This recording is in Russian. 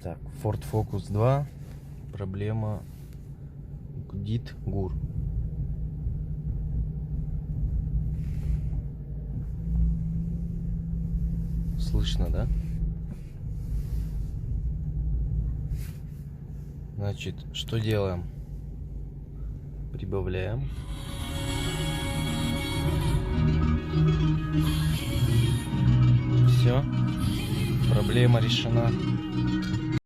Так, Ford Focus 2. Проблема гудит ГУР. Слышно, да? Значит, что делаем? Прибавляем. Все, проблема решена.